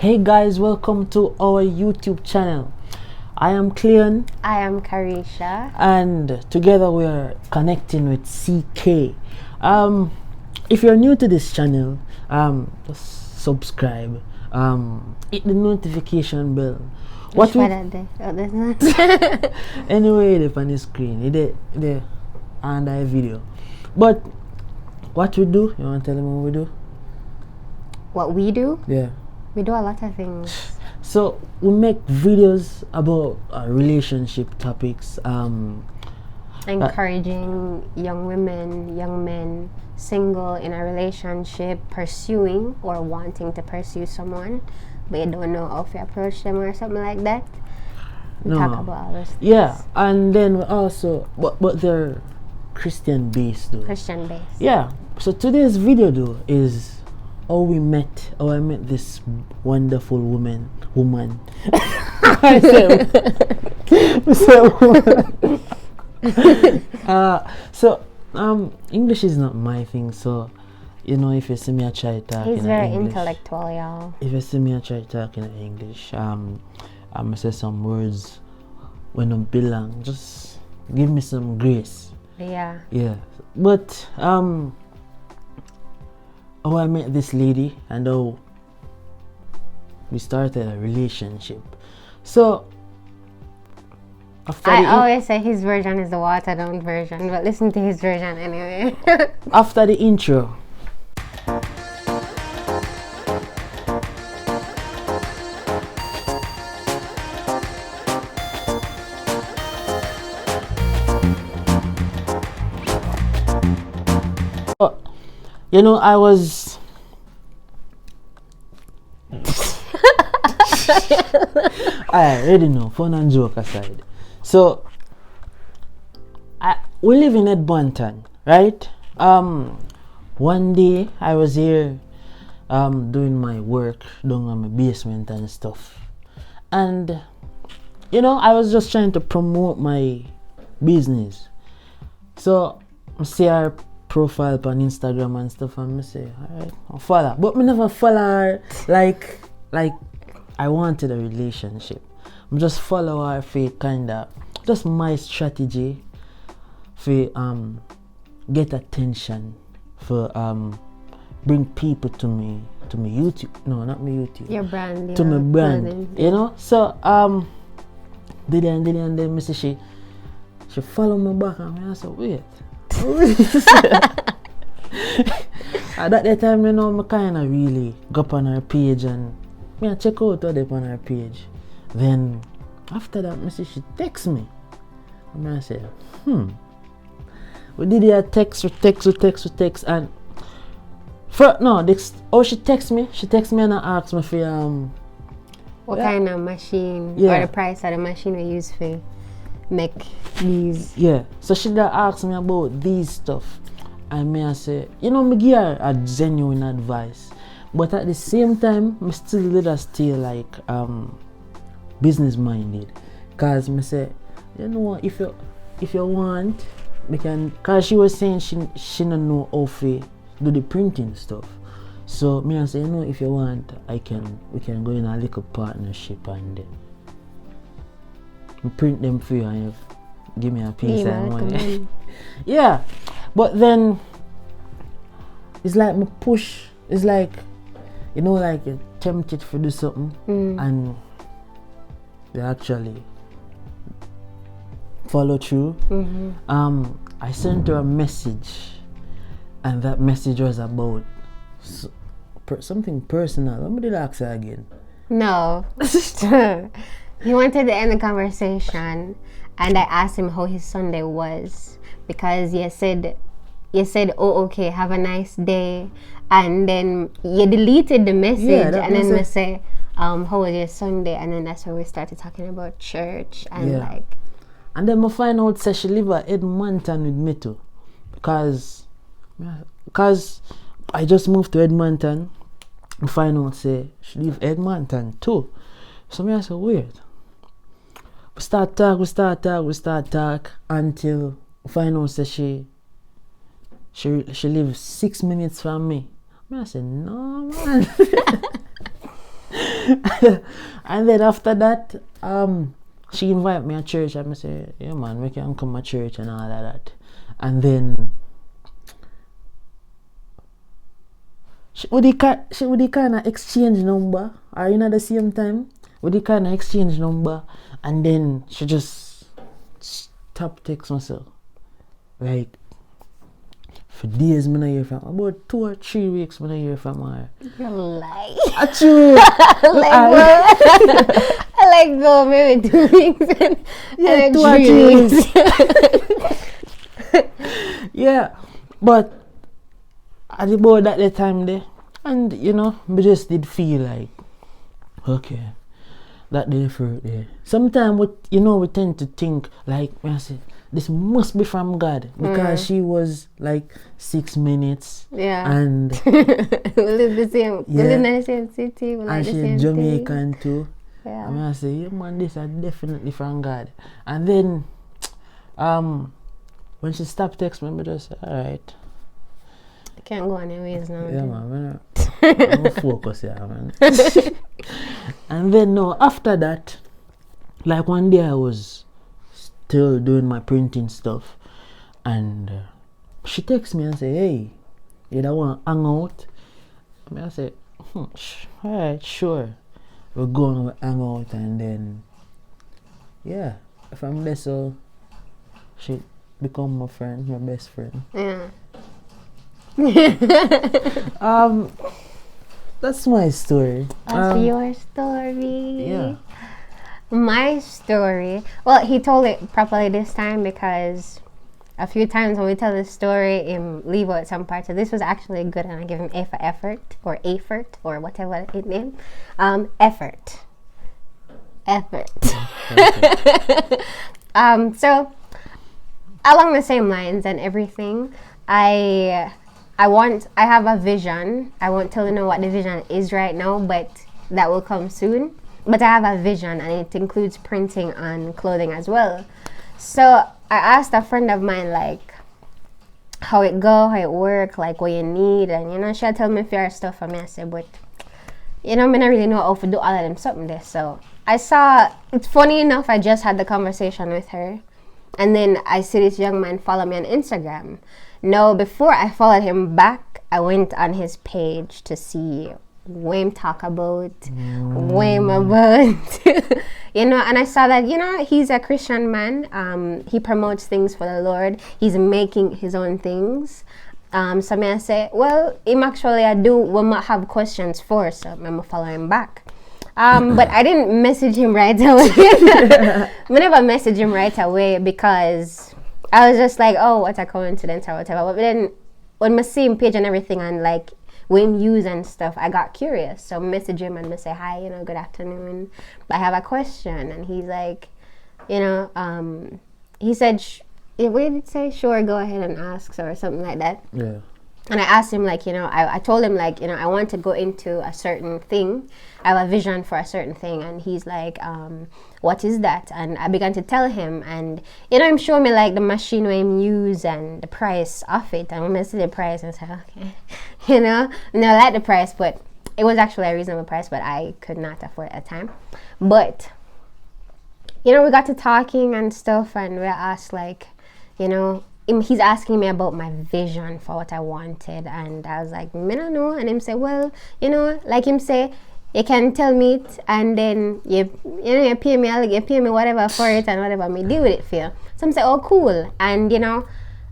Hey guys, welcome to our YouTube channel. I am Cleon. I am Carisha. And together we are connecting with CK. If you're new to this channel, just subscribe. Hit the notification bell. What we there's not. Anyway, it's on the screen. It and a video. But what we do? You want to tell them what we do? What we do? Yeah. We do a lot of things. So we make videos about relationship topics, encouraging young women, young men, single in a relationship, pursuing or wanting to pursue someone, but you don't know how to approach them or something like that. We talk about all those things. Yeah, and then we also, but they're Christian based though. Christian based. Yeah. So today's video though is how I met this wonderful woman. I said English is not my thing, so if you see me I try talking He's very English, intellectual, y'all. if you see me I try talking English, I'm gonna say some words when don't belong. Just give me some grace. Yeah. But how I met this lady and how we started a relationship. So I always say his version is the watered down version, but listen to his version anyway. After the intro, I was I already know, fun and joke aside. So we live in Edmonton, right? One day I was here doing my work down on my basement and stuff, and I was just trying to promote my business. So I see her profile on Instagram and stuff, and I say, alright, I'll follow. But me never follow her like I wanted a relationship. I'm just follow her for kinda just my strategy for get attention, for bring people to me YouTube. No, not me YouTube. Your brand. To my brand. So and then me see she follow me back and I said, wait. At that time, me kind of really go up on her page and me check out what they on her page. Then after that, me see she text me. And I say, we did a text and she text me and asked me for what kind of machine or the price of the machine we use for make these. Yeah, so she asked me about these stuff, and me I say, me give her a genuine advice, but at the same time, me still let her stay like business minded, cause me say, if you want, we can. Cause she was saying she don't know how to do the printing stuff, so me I say, if you want, we can go in a little partnership and print them for you and you give me a piece of money. Yeah, but then it's like me push. It's like like you're tempted to do something and you actually follow through. I sent her a message, and that message was about something personal. Let me did ask her again. No. He wanted to end the conversation, and I asked him how his Sunday was, because you said, oh, okay, have a nice day, and then you deleted the message, and then we say, how was your Sunday? And then that's when we started talking about church and and then we find out that she live at Edmonton with me too, because I just moved to Edmonton. I find out say she live Edmonton too. So me I say, weird. We start talk until we find out that she lives 6 minutes from me. I said, no man. And then after that, she invited me to church and I say, yeah man, we can come to church and all of that. And then she would kind of exchange number, or at the same time, would kind of exchange number, and then she just stop text myself. Like, for days, I don't hear from her. About 2 or 3 weeks, I don't hear from her. You're lying. Achoo! I like go maybe 2 weeks and Yeah, and 2 or 3 weeks. Yeah, but at about that the time there, and you know, I just did feel like, okay, that day for there. Sometimes we tend to think like, I say, this must be from God because she was like 6 minutes. Yeah. And we live the same. We live in the same city. We like and the she's same Jamaican thing. too. Yeah. I say, yeah man, this is definitely from God. And then when she stopped texting me, I just say, alright. I can't go anyways now. Yeah man, I'm focus here, man. And then no, after that, like one day I was still doing my printing stuff, and she texts me and say, hey, you don't want to hang out? I say, alright, sure. We're going to hang out, and then yeah, from there, so she become my friend, my best friend. Yeah. That's my story. That's your story. Yeah. My story. Well, he told it properly this time because a few times when we tell the story, leave out some parts. So this was actually good, and I give him A for effort or whatever it named. Effort. So along the same lines and everything, I have a vision. I won't tell you know what the vision is right now, but that will come soon. But I have a vision, and it includes printing on clothing as well. So I asked a friend of mine like how it go, how it work, like what you need, and she tell me a few stuff for me. I said, but I don't really know how to do all of them something there. So I saw, it's funny enough, I just had the conversation with her, and then I see this young man follow me on Instagram. Now, before I followed him back, I went on his page to see what him talk about, what him about, and I saw that, he's a Christian man. He promotes things for the Lord. He's making his own things. So I say, well, him actually I do will not have questions for, so I'm gonna follow him back. But I didn't message him right away. I never messaged him right away because I was just like, oh, what a coincidence or whatever. But then when I see him page and everything and like when use and stuff, I got curious. So I message him and I say, hi, good afternoon. I have a question. And he's like, he said, what did it say? Sure, go ahead and ask or something like that. Yeah. And I asked him, like, I told him, like, I want to go into a certain thing. I have a vision for a certain thing. And he's like, what is that? And I began to tell him. And, him showing me, like, the machine where him use and the price of it. And when I see the price, I said, okay. And I like the price, but it was actually a reasonable price, but I could not afford it at the time. But, we got to talking and stuff. And we asked, like, he's asking me about my vision for what I wanted, and I was like, I don't know. And him say, well, like him say, you can tell me it, and then you pay me whatever for it, and whatever me do with it for you. So I'm say, oh, cool. And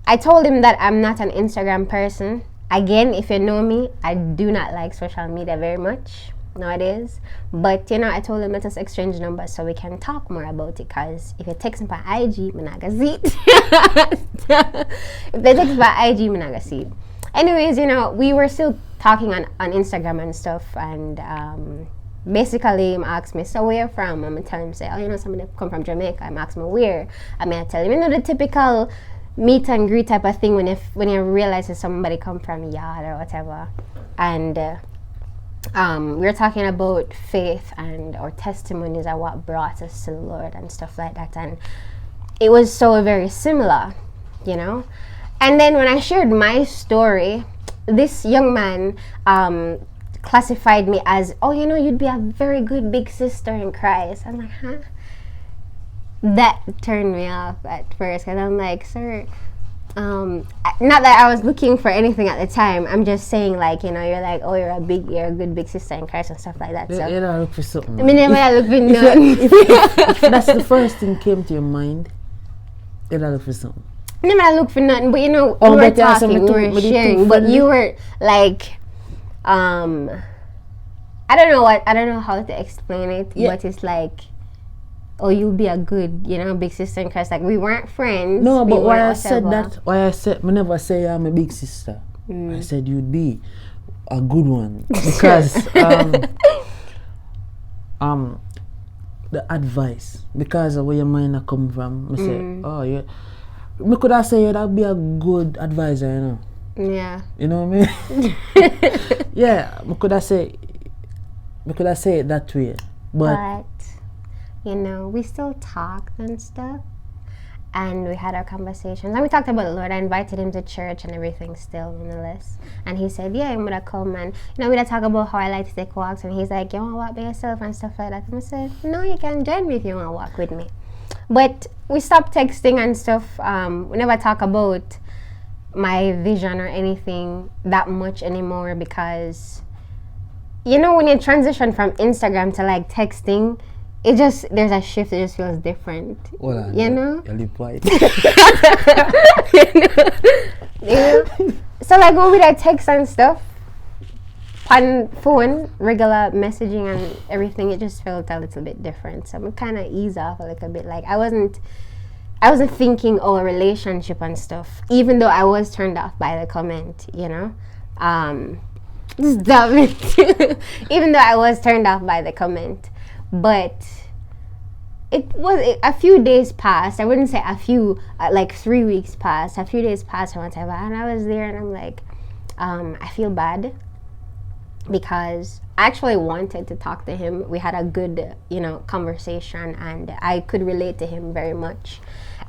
I told him that I'm not an Instagram person. Again, if you know me, I do not like social media very much nowadays. But I told him let us exchange numbers so we can talk more about it. Cause if you text me by IG, I'm not gonna see it. If they text by IG, I'm not gonna see it. Anyways, we were still talking on Instagram and stuff, and basically he asked me, so where you from? I'm gonna tell him, say, oh, somebody come from Jamaica. I'm asking me where. I mean, I tell him, the typical meet and greet type of thing when you realize that somebody come from yard or whatever. And we were talking about faith and our testimonies and what brought us to the Lord and stuff like that, and it was so very similar, And then when I shared my story, this young man classified me as, oh, you know, you'd be a very good big sister in Christ. I'm like, huh? That turned me off at first because I'm like, sir, not that I was looking for anything at the time. I'm just saying, like, you know, you're like, oh, you're a good big sister in Christ and stuff like that. So You don't look for something. I mean, never look for nothing. If that's the first thing came to your mind, you don't look for something. Never look for nothing, but you know, Oh, we were but yeah, so talking, me we too- were me too sharing, but friendly. you were like, I don't know how to explain it, Yeah. but it's like, oh, you'll be a good, you know, big sister in Christ. Like, we weren't friends. No, we but why I weren't said whatever. that, me never say I'm a big sister. I said you'd be a good one because the advice, because of where your mind a come from. I say, oh yeah, me could have said that'd be a good advisor, you know. Yeah. You know what I mean? Yeah, me could have said it that way, but But, you know, we still talked and stuff. And we had our conversations. And we talked about the Lord. I invited him to church and everything still, nonetheless. And he said, yeah, I'm going to come. And, you know, we talk about how I like to take walks. And he's like, you want to walk by yourself and stuff like that. And I said, no, you can join me if you want to walk with me. But we stopped texting and stuff. We never talk about my vision or anything that much anymore because, you know, when you transition from Instagram to like texting, there's a shift. It just feels different. hold on, You know? your lip white. You know? So like when we like text and stuff on phone, regular messaging and everything, it just felt a little bit different. So I'm kind of ease off a little bit. Like I wasn't thinking, oh, a relationship and stuff, even though I was turned off by the comment, you know. Stop it. Even though I was turned off by the comment, but a few days passed. I wouldn't say a few, like 3 weeks passed. A few days passed or whatever, and I was there, and I'm like, I feel bad because I actually wanted to talk to him. We had a good, you know, conversation, and I could relate to him very much.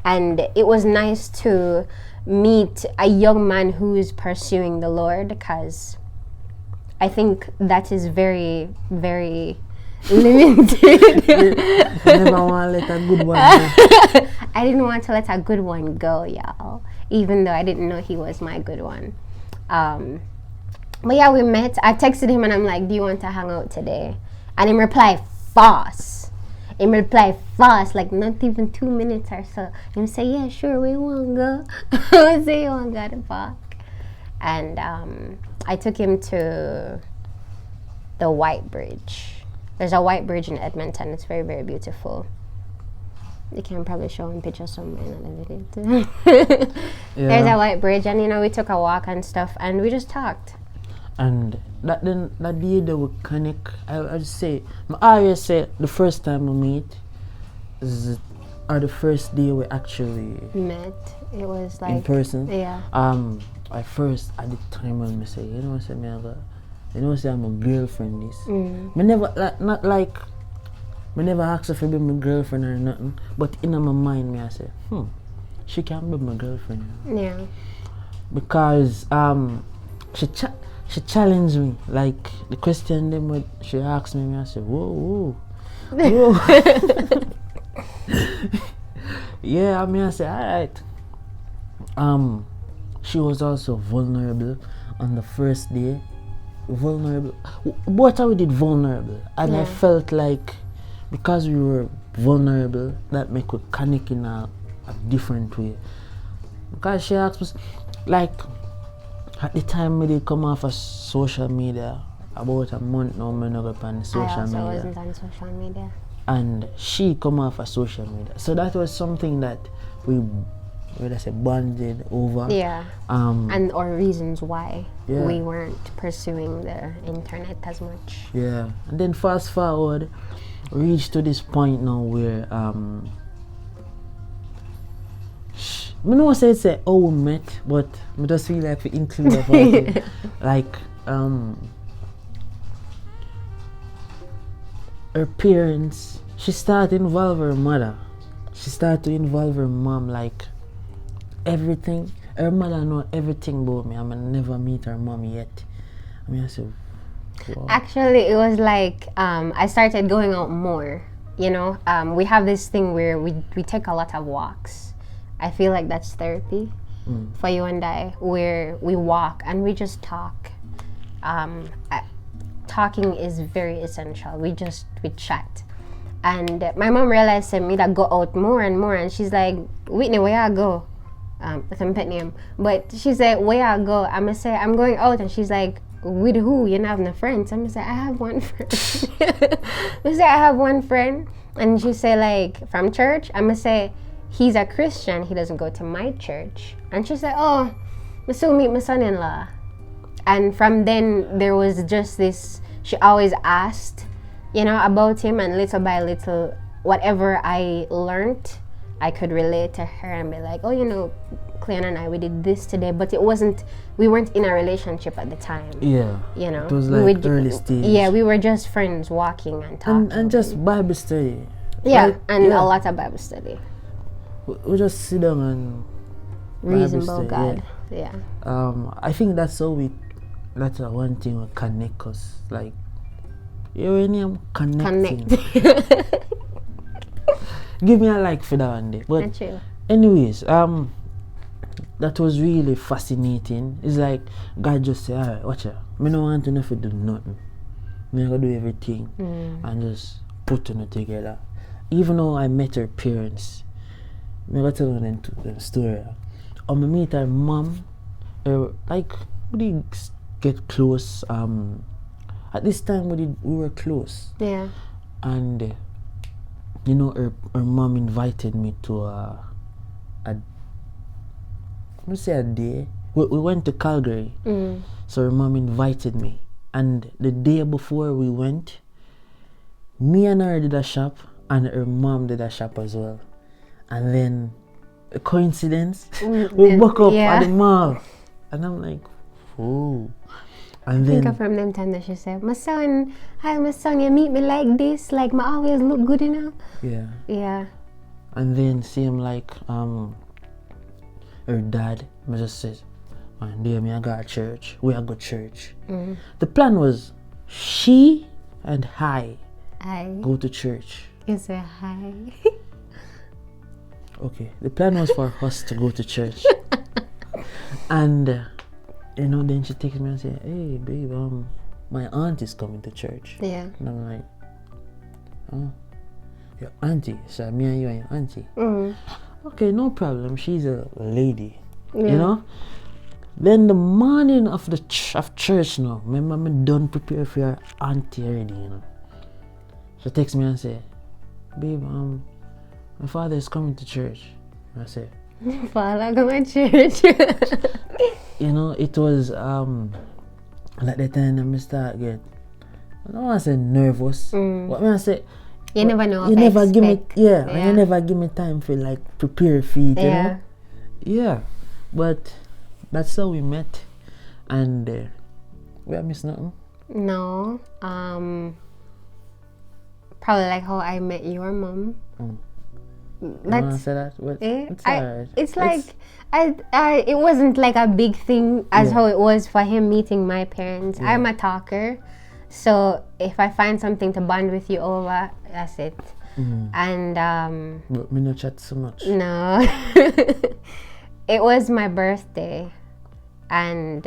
And it was nice to meet a young man who is pursuing the Lord, because I think that is very, very limited. Never want to let a good one go. I didn't want to let a good one go, y'all, even though I didn't know he was my good one. But yeah, we met. I texted him and I'm like, do you want to hang out today? And he replied fast. Like not even 2 minutes or so. And he said, yeah, sure, we want to go. I would say you want to go to the park. And I took him to the White Bridge. There's a white bridge in Edmonton. It's very, very beautiful. You can probably show him pictures somewhere in the video too. There's a white bridge, and you know, we took a walk and stuff, and we just talked. And that day that we connect, I just say, I always say the first time we meet or the first day we actually Met. It was like in person. Yeah. At first at the time when me say, you know, say me I got, you know, say I'm a girlfriend this. Me never me never asked her to be my girlfriend or nothing. But in my mind me I say, she can be my girlfriend. Yeah. Because she challenged me. Like the question them what she asked me I said, whoa. Yeah, I mean I said, alright. She was also vulnerable on the first day. Vulnerable. Both of we did vulnerable, and I felt like because we were vulnerable, that make we connect in a different way. Because she asked me, like at the time we did come off of social media, about a month now, me not up on social I also media. wasn't on social media. And she come off of social media, so that was something that we say bonded over. Yeah. And or reasons why we weren't pursuing the internet as much. Yeah, and then fast forward, reached to this point now where me know say it's how we met, but I just feel like we include about it. Like her parents, she started to involve her mother. She started to involve her mom, like everything. Her mother know everything about me. I never meet her mom yet. I mean, I said, Wow. Actually, it was like I started going out more. You know, we have this thing where we take a lot of walks. I feel like that's therapy for you and I, where we walk and we just talk. Talking is very essential. We chat. And my mom realized me that go out more and more, and she's like, Whitney, where I go? That's my pet name. But she said, where I go? I'm gonna say, I'm going out, and she's like, with who? You don't have no friends. I'm gonna say, I have one friend. I say, I have one friend. And she say, like, from church? I'm gonna say, he's a Christian. He doesn't go to my church. And she said, oh, I still meet my son-in-law. And from then, there was just this, she always asked, you know, about him, and little by little, whatever I learned, I could relate to her and be like, oh, you know, Cleon and I, we did this today, but we weren't in a relationship at the time. Yeah. You know, it was like early stage. Yeah, we were just friends walking and talking. And just Bible study. Yeah, Like, and a lot of Bible study. We just sit down and Reason Bible about study, God. Yeah. I think that's one thing will connect us. Like, you're in here connecting. Connect. Give me a like for that one day. But That's true. anyways, that was really fascinating. It's like God just say, alright, watch out. Me no want to know if you do nothing. Me gonna do everything and just put it together. Even though I met her parents, me gonna tell them the story. I meet her mom. Like we did get close. At this time we were close. Yeah. And you know, her mom invited me to let's say a day. We went to Calgary. So her mom invited me. And the day before we went, me and her did a shop, and her mom did a shop as well. And then, a coincidence, we woke up at the mall. And I'm like, oh. And then, think of from them time that she said, my son, you meet me like this, like my always look good enough. yeah. Yeah. And then same like her dad just says, man, dear me, I got a church. We are go church. The plan was she and I go to church. You say hi. Okay, the plan was for us to go to church. And you know, then she takes me and says, hey babe, my aunt is coming to church. Yeah. And I'm like, oh, your auntie? So me and you are your auntie. Okay, no problem. She's a lady. You know? Then the morning of the church now, my mom done prepare for your auntie already, you know. She texts me and say, babe, my father is coming to church. I say, Father, come to church. you know, it was like the time I start get, I don't want to say nervous. What I say, you never know. You never give me, you never give me time for like prepare for it, you know. Yeah, but that's how we met, and we are miss nothing. No, probably like how I met your mom. That's say that, but it's alright. It's like it wasn't like a big thing as how it was for him meeting my parents. I'm a talker, so if I find something to bond with you over, that's it. And but me not chat so much. No. It was my birthday, and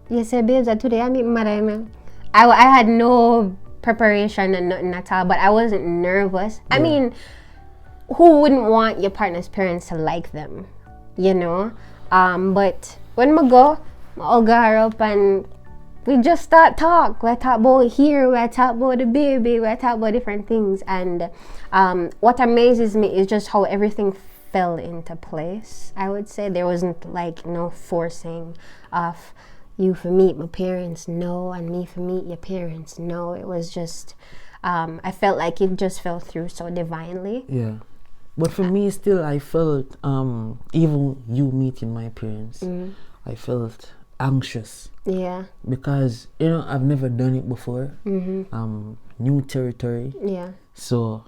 you said, babes, that today I meet my mother. I had no preparation and nothing at all, but I wasn't nervous. I mean, who wouldn't want your partner's parents to like them, you know? But when I go, I'll go her up and we just start talk. We talk about here, we talk about the baby, we talk about different things. And what amazes me is just how everything fell into place. I would say there wasn't like no forcing of you for meet my parents, no, and me for meet your parents, no. It was just, I felt like it just fell through so divinely. Yeah. But for me still, I felt, even you meeting my parents, I felt anxious. Yeah. Because, you know, I've never done it before. New territory. Yeah. So,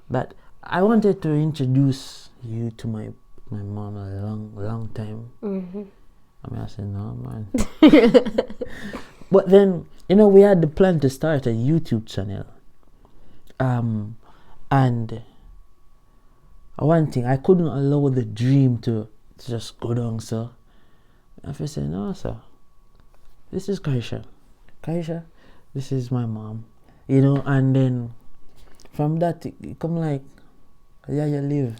but I wanted to introduce you to my mom a long time. I mean, I said, no, man. But then, you know, we had the plan to start a YouTube channel. And one thing, I couldn't allow the dream to just go down, so I said, no, sir. This is Kaisha. Kaisha, this is my mom. You know, and then from that, it come like, yeah, you live.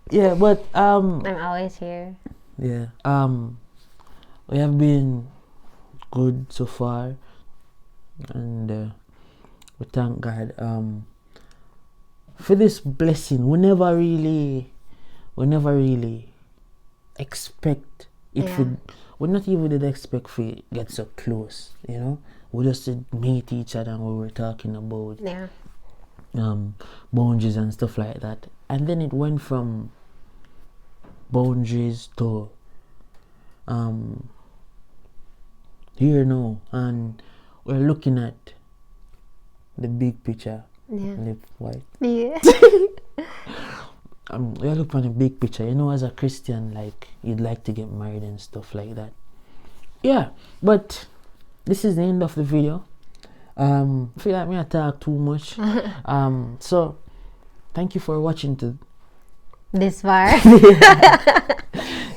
Yeah, but I'm always here. yeah, we have been good so far, and we thank God for this blessing. We never really expect it. Yeah. We not even did expect for get so close. You know, we just did meet each other and we were talking about Yeah. boundaries and stuff like that, and then it went from boundaries to here now, and we're looking at the big picture. Yeah. Live white. Yeah. We're looking at the big picture. You know, as a Christian, like, you'd like to get married and stuff like that. Yeah, but this is the end of the video. I feel like I talk too much. So thank you for watching to This far.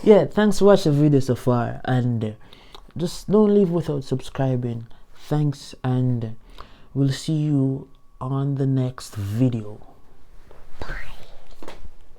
yeah, thanks for watching the video so far, and just don't leave without subscribing. Thanks, and we'll see you on the next video. Bye.